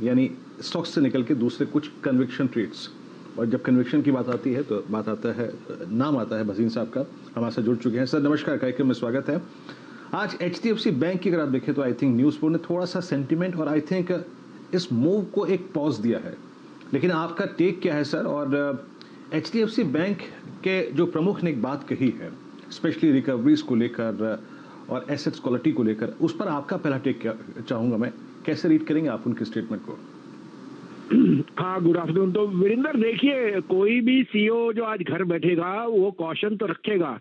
यानी स्टॉक्स से निकल के दूसरे कुछ कन्विक्शन ट्रेड्स। और जब कन्विक्शन की बात आती है तो बात आता है, नाम आता है भसीन साहब का, हमारे साथ जुड़ चुके हैं। सर नमस्कार, कार्यक्रम में स्वागत है। आज HDFC बैंक की अगर आप देखें तो आई थिंक न्यूज़ ने थोड़ा सा सेंटिमेंट और आई थिंक इस मूव को एक पॉज दिया है, लेकिन आपका टेक क्या है सर? और HDFC बैंक के जो प्रमुख ने एक बात कही है स्पेशली रिकवरीज को लेकर और एसेट्स क्वालिटी को लेकर, उस पर आपका पहला टेक क्या चाहूंगा मैं, कैसे रीड करेंगे आप उनके स्टेटमेंट को? हाँ, गुड आफ्टरनून। तो वीरेंद्र देखिए, कोई भी सीईओ जो आज घर बैठेगा वो कॉशन तो रखेगा,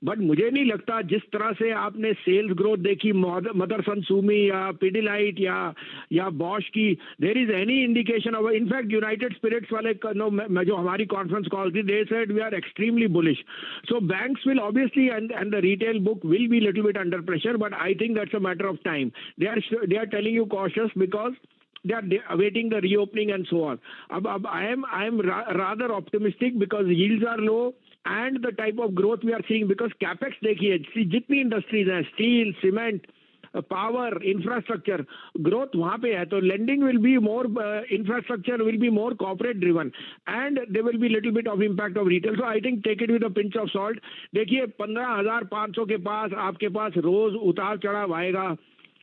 बट मुझे नहीं लगता जिस तरह से आपने सेल्स ग्रोथ देखी मदरसन सुमी या पिडिलाइट या बॉश की, there is any indication of, in fact United Spirits वाले जो हमारी कॉन्फ्रेंस कॉल थी, they said we are extremely bullish. So banks will obviously and the retail book will be little bit under pressure, but I think that's a matter of time. They are telling you cautious because they are awaiting the reopening and so on. I am rather optimistic because yields are low and the type of growth we are seeing, because capex देखिए, जितनी industries हैं, steel, cement, power, infrastructure, growth वहां पे है, तो lending will be more, infrastructure will be more corporate driven and they will be little bit of impact of retail. So I think take it with a pinch of salt. देखिए 15,500 के पास आपके पास रोज उतार चढ़ाव आएगा,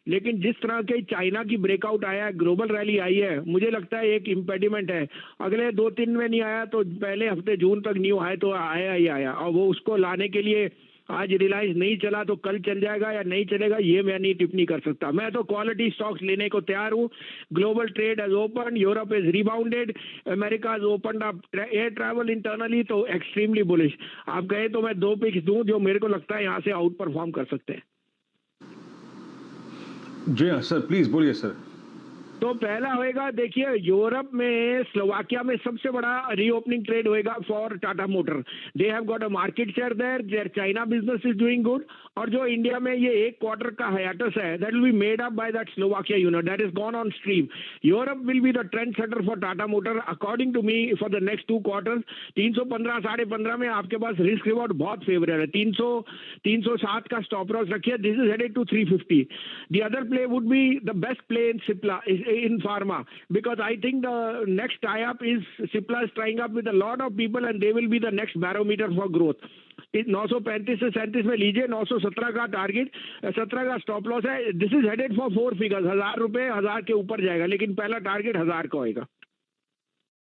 लेकिन जिस तरह के चाइना की ब्रेकआउट आया है, ग्लोबल रैली आई है, मुझे लगता है एक इम्पेडिमेंट है। अगले 2-3 में नहीं आया तो पहले हफ्ते जून तक न्यू हाई तो आया ही आया, और वो उसको लाने के लिए आज रिलायंस नहीं चला तो कल चल जाएगा या नहीं चलेगा, ये मैं नहीं टिप्पणी कर सकता। मैं तो क्वालिटी स्टॉक्स लेने को तैयार हूँ। Global trade has open, Europe is rebounded, America has opened up air travel internally, तो एक्सट्रीमली बुलिश। आप कहें तो मैं 2 पिक्स दूं जो मेरे को लगता है यहाँ से आउट परफॉर्म कर सकते हैं। जी हाँ सर, प्लीज बोलिए सर। तो पहला होएगा, देखिए यूरोप में स्लोवाकिया में सबसे बड़ा रीओपनिंग ट्रेड होएगा for Tata motor. They have got a market share there, their China business is doing good, और जो इंडिया में ये 1 क्वार्टर का हाइएटस है, that will be made up by that Slovakia unit, that is gone on stream. Europe will be the trend setter for Tata motor according to me for the next 2 quarters. 315 15.5 में आपके पास risk reward बहुत favourable है। 307 का stop loss रखिए, this is headed to 350। The other play would be the best play in Cipla, in pharma, because I think the next tie-up is Cipla is tying up with a lot of people and they will be the next barometer for growth. 935 से 37 में लीजिए, 917 का target, 17 का stop loss है। This is headed for 4 figures, 1,000 रुपए 1,000 के ऊपर जाएगा, लेकिन पहला टारगेट 1,000 का होएगा।